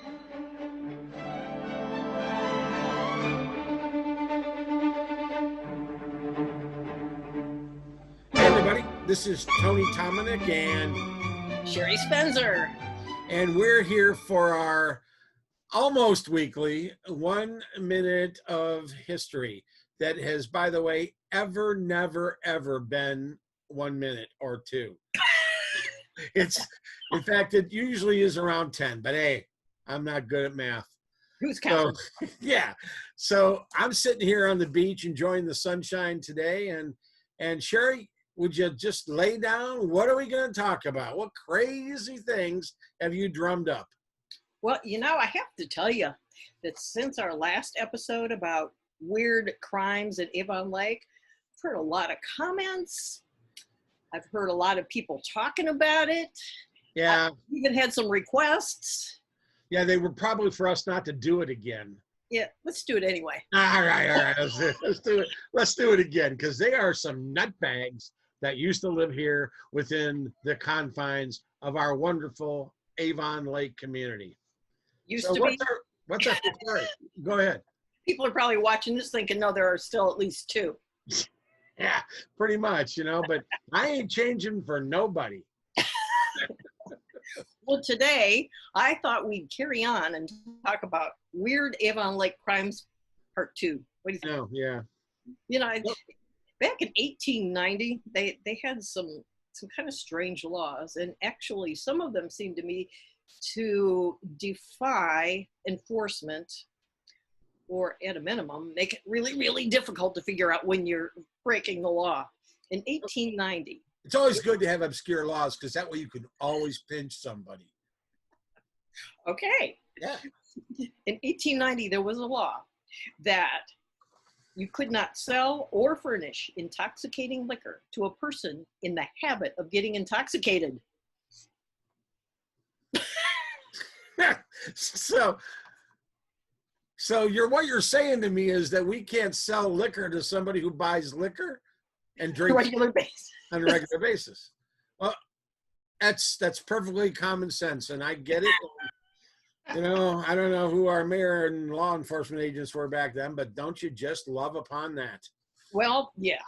Hey everybody, this is Tony Tominick Sherry Spencer. and we're here for our almost weekly 1 minute of history that has, by the way, never, ever been 1 minute or two. In fact, it usually is around 10, but hey, I'm not good at math. Who's counting? So, yeah. So I'm sitting here on the beach enjoying the sunshine today. And Sherry, would you just lay down? What are we going to talk about? What crazy things have you drummed up? Well, I have to tell you that since our last episode about weird crimes at Avon Lake, I've heard a lot of comments. I've heard a lot of people talking about it. Yeah. I've even had some requests. Yeah, they were probably for us not to do it again. Yeah, let's do it anyway. All right. Let's do it. Let's do it again, because they are some nutbags that used to live here within the confines of our wonderful Avon Lake community. Used to be. What's our story? Go ahead. People are probably watching this thinking, no, there are still at least two. Yeah, pretty much, but I ain't changing for nobody. Well, today I thought we'd carry on and talk about weird Avon Lake crimes, part 2. What do you think? Oh, yeah. Back in 1890, they had some kind of strange laws, and actually some of them seemed to me to defy enforcement, or at a minimum, make it really, really difficult to figure out when you're breaking the law. In 1890. It's always good to have obscure laws, because that way you can always pinch somebody. Okay. Yeah. In 1890, there was a law that you could not sell or furnish intoxicating liquor to a person in the habit of getting intoxicated. So what you're saying to me is that we can't sell liquor to somebody who buys liquor and drinks Regular basis. on a regular basis. Well, that's perfectly common sense, and I get it. I don't know who our mayor and law enforcement agents were back then, but don't you just love upon that? Well, yeah.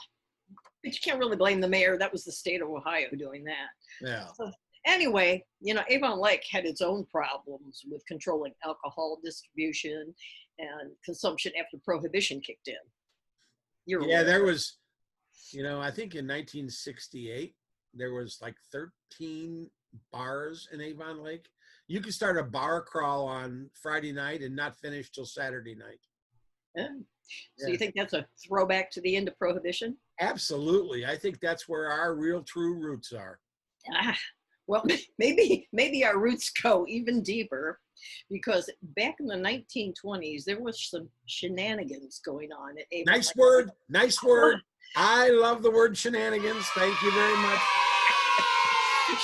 But you can't really blame the mayor. That was the state of Ohio doing that. Yeah. So anyway, Avon Lake had its own problems with controlling alcohol distribution and consumption after Prohibition kicked in. There was, I think in 1968, there was like 13 bars in Avon Lake. You could start a bar crawl on Friday night and not finish till Saturday night. Yeah. So you think that's a throwback to the end of Prohibition? Absolutely. I think that's where our real true roots are. Well, maybe our roots go even deeper, because back in the 1920s, there was some shenanigans going on at Avon Lake. Nice word. I love the word shenanigans. Thank you very much.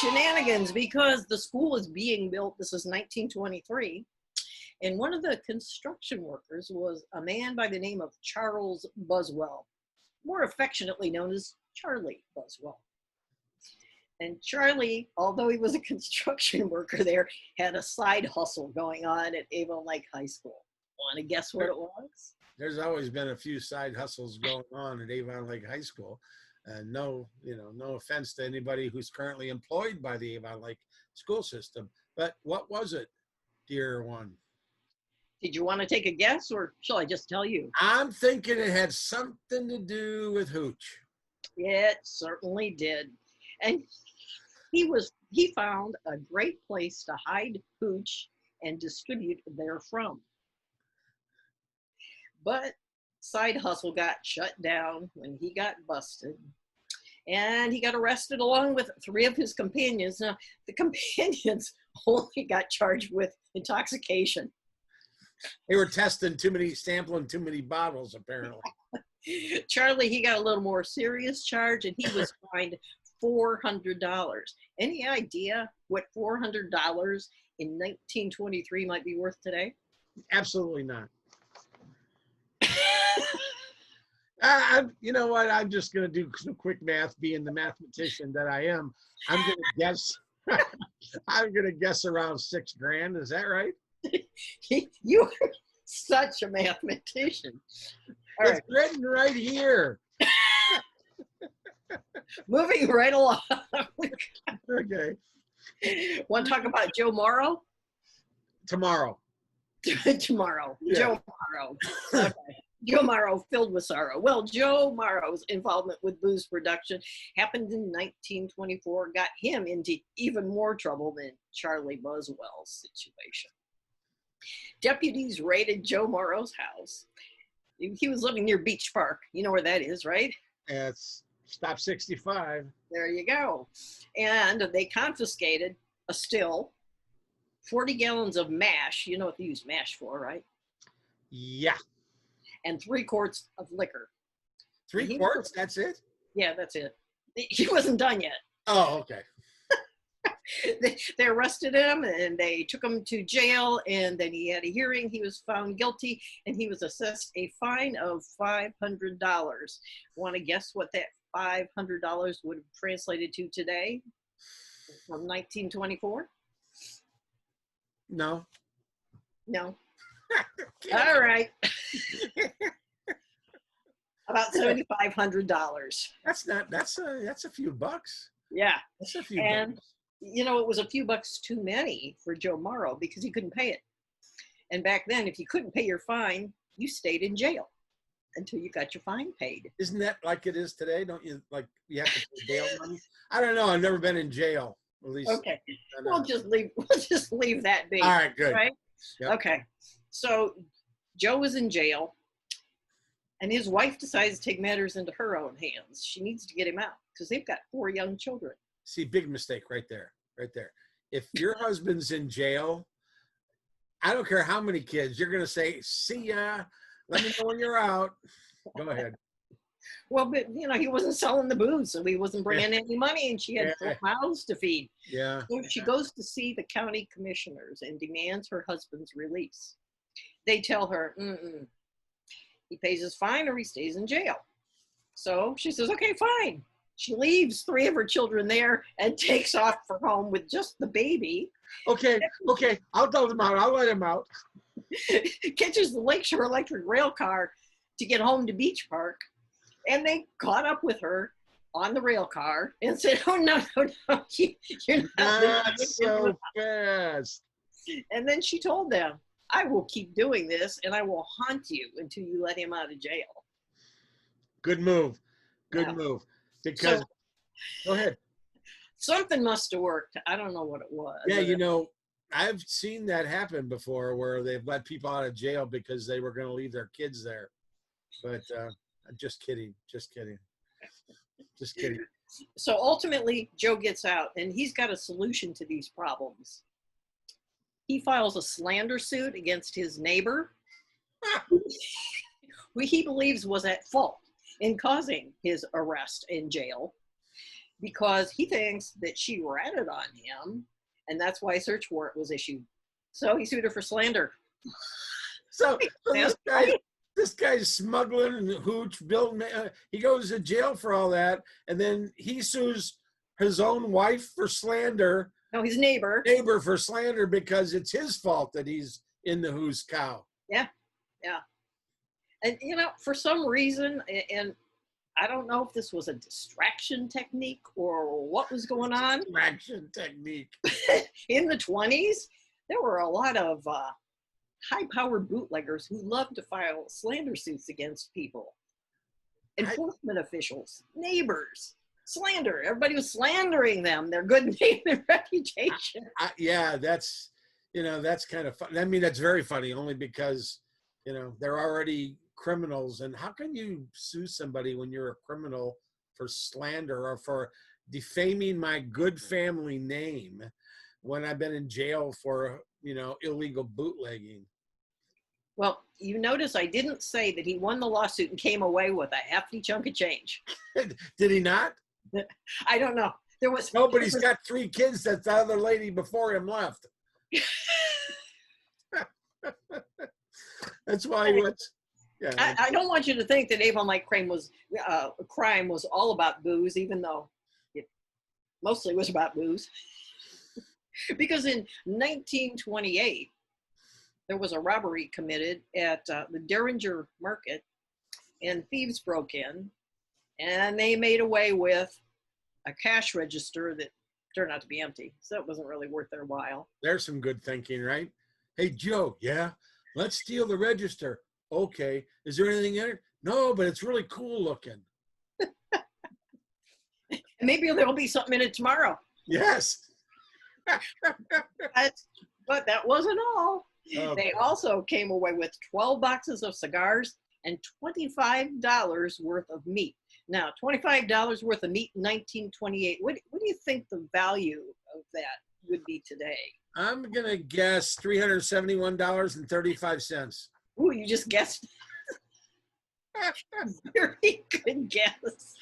Shenanigans, because the school was being built. This is 1923. And one of the construction workers was a man by the name of Charles Buswell, more affectionately known as Charlie Buswell. And Charlie, although he was a construction worker there, had a side hustle going on at Avon Lake High School. Want to guess what it was? There's always been a few side hustles going on at Avon Lake High School. No offense to anybody who's currently employed by the Avon Lake school system. But what was it, dear one? Did you want to take a guess, or shall I just tell you? I'm thinking it had something to do with hooch. Yeah, it certainly did. And he found a great place to hide hooch and distribute therefrom. But side hustle got shut down when he got busted, and he got arrested along with 3 of his companions. Now, the companions only got charged with intoxication. They were sampling too many bottles, apparently. Charlie, he got a little more serious charge, and he was fined $400. Any idea what $400 in 1923 might be worth today? Absolutely not. You know what? I'm just going to do some quick math, being the mathematician that I am. I'm going to guess. I'm going to guess around $6,000. Is that right? You are such a mathematician. All It's written right here. Moving right along. Okay. Want to talk about Joe Morrow? Tomorrow. Tomorrow. Yeah. Joe Morrow. Okay. Joe Morrow filled with sorrow. Well, Joe Morrow's involvement with booze production happened in 1924, got him into even more trouble than Charlie Buswell's situation. Deputies raided Joe Morrow's house. He was living near Beach Park. You know where that is, right? It's stop 65. There you go. And they confiscated a still, 40 gallons of mash. You know what they use mash for, right? Yeah. And 3 quarts of liquor. 3 quarts? That's it? Yeah, that's it. He wasn't done yet. Oh, okay. They arrested him and they took him to jail, and then he had a hearing. He was found guilty and he was assessed a fine of $500. Want to guess what that $500 would have translated to today from 1924? No. No. All right. About $7,500. That's a few bucks. Yeah. That's a few And bucks. you know, it was a few bucks too many for Joe Morrow because he couldn't pay it. And back then, if you couldn't pay your fine, you stayed in jail until you got your fine paid. Isn't that like it is today? Don't you like you have to pay bail money? I don't know. I've never been in jail. At least. Okay. We'll just leave that be. All right, good. Right? Yep. Okay. So Joe was in jail, and his wife decides to take matters into her own hands. She needs to get him out because they've got 4 young children. See, big mistake right there. If your husband's in jail, I don't care how many kids, you're going to say, see ya, let me know when you're out. Go ahead. Well, but, you know, he wasn't selling the booze, so he wasn't bringing any money, and she had 4 mouths to feed. Yeah. So she goes to see the county commissioners and demands her husband's release. They tell her, he pays his fine or he stays in jail. So she says, okay, fine. She leaves 3 of her children there and takes off for home with just the baby. Okay, I'll tell them out. I'll let him out. Catches the Lakeshore Electric rail car to get home to Beach Park. And they caught up with her on the rail car and said, oh, no, you're not so fast. And then she told them, I will keep doing this and I will haunt you until you let him out of jail. Good move. Because, go ahead. Something must have worked. I don't know what it was. Yeah, you know, I've seen that happen before where they've let people out of jail because they were going to leave their kids there. But just kidding. So ultimately, Joe gets out, and he's got a solution to these problems. He files a slander suit against his neighbor, who he believes was at fault in causing his arrest in jail, because he thinks that she ratted on him, and that's why a search warrant was issued. So he sued her for slander. So this guy's smuggling and hooch, he goes to jail for all that, and then he sues his own wife for slander. No, his neighbor for slander because it's his fault that he's in the who's cow. Yeah. And, you know, for some reason, and I don't know if this was a distraction technique or what was going on. Distraction technique. In the 20s, there were a lot of high-powered bootleggers who loved to file slander suits against people. Enforcement officials, neighbors, slander. Everybody was slandering them, their good name and reputation. Yeah, that's kind of fun. I mean, that's very funny only because, you know, they're already criminals. And how can you sue somebody when you're a criminal for slander or for defaming my good family name when I've been in jail for, you know, illegal bootlegging? Well, you notice I didn't say that he won the lawsuit and came away with a hefty chunk of change. Did he not? I don't know. Nobody's got 3 kids that the other lady before him left. That's why he went. Yeah. I don't want you to think that Avon Lake crime was all about booze, even though it mostly was about booze. Because in 1928, there was a robbery committed at the Derringer Market, and thieves broke in, and they made away with a cash register that turned out to be empty. So it wasn't really worth their while. There's some good thinking, right? Hey, Joe, yeah, let's steal the register. Okay. Is there anything in it? No, but it's really cool looking. Maybe there'll be something in it tomorrow. Yes. But that wasn't all. Okay. They also came away with 12 boxes of cigars and $25 worth of meat. Now, $25 worth of meat in 1928. What do you think the value of that would be today? I'm going to guess $371.35. Ooh, you just guessed. Very good guess.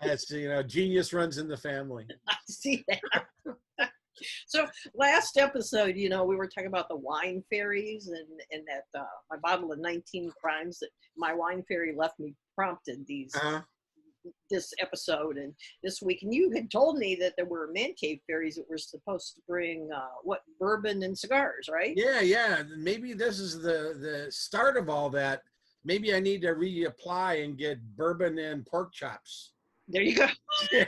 That's, genius runs in the family. I see that. So last episode, we were talking about the wine fairies and that my bottle of 19 crimes that my wine fairy left me prompted this episode and this week. And you had told me that there were man cave fairies that were supposed to bring bourbon and cigars, right? Yeah. Maybe this is the start of all that. Maybe I need to reapply and get bourbon and pork chops. There you go. Yeah.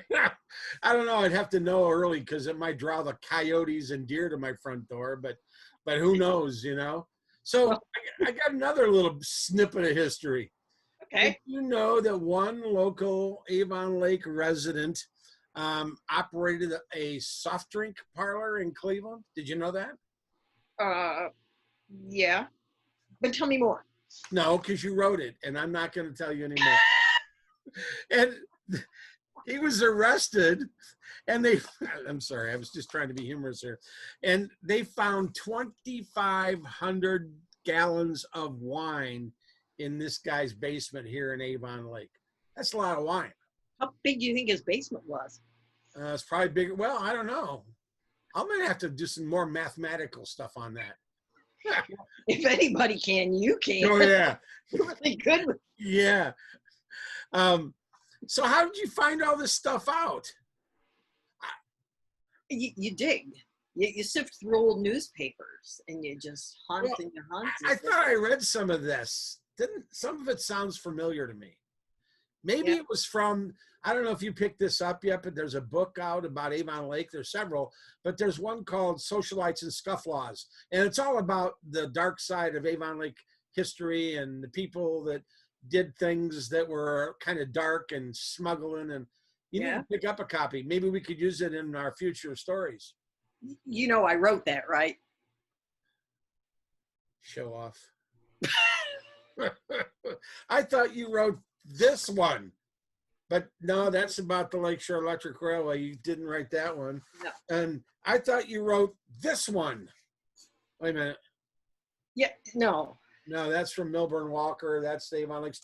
I don't know. I'd have to know early because it might draw the coyotes and deer to my front door, but who knows, So I got another little snippet of history. Okay. Did you know that one local Avon Lake resident operated a soft drink parlor in Cleveland? Did you know that? Yeah. But tell me more. No, because you wrote it, and I'm not going to tell you anymore. And he was arrested, and I'm sorry, I was just trying to be humorous here. And they found 2,500 gallons of wine in this guy's basement here in Avon Lake. That's a lot of wine. How big do you think his basement was? It's probably bigger. Well, I don't know. I'm going to have to do some more mathematical stuff on that. If anybody can, you can. Oh, yeah. You're really good with Yeah. So how did you find all this stuff out? You dig. You sift through old newspapers and you just hunt and you hunt. I thought I read some of this. Some of it sounds familiar to me. Maybe it was from, I don't know if you picked this up yet, but there's a book out about Avon Lake. There's several, but there's one called Socialites and Scufflaws. And it's all about the dark side of Avon Lake history and the people that did things that were kind of dark and smuggling. And you need to pick up a copy. Maybe we could use it in our future stories. I wrote that, right? Show off. I thought you wrote this one, but no, that's about the Lakeshore Electric Railway. You didn't write that one. No. And I thought you wrote this one. Wait a minute. Yeah, no. No, that's from Milburn Walker. That's the Avon Lakes.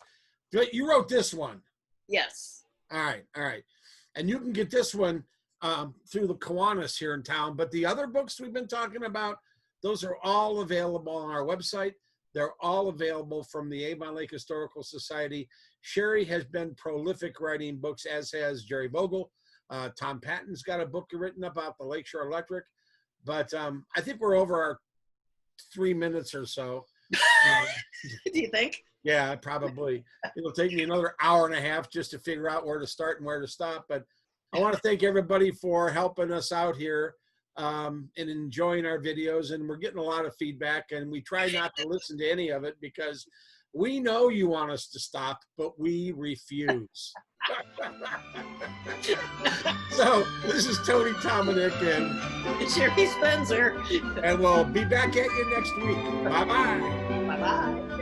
But you wrote this one. Yes. All right. And you can get this one through the Kiwanis here in town. But the other books we've been talking about, those are all available on our website. They're all available from the Avon Lake Historical Society. Sherry has been prolific writing books, as has Jerry Vogel. Tom Patton's got a book written about the Lakeshore Electric. But I think we're over our 3 minutes or so. Do you think? Yeah, probably. It'll take me another hour and a half just to figure out where to start and where to stop. But I want to thank everybody for helping us out here and enjoying our videos. And we're getting a lot of feedback, and we try not to listen to any of it because we know you want us to stop, but we refuse. So this is Tony Tominick and Sherry Spencer. And we'll be back at you next week. Bye-bye. Bye-bye.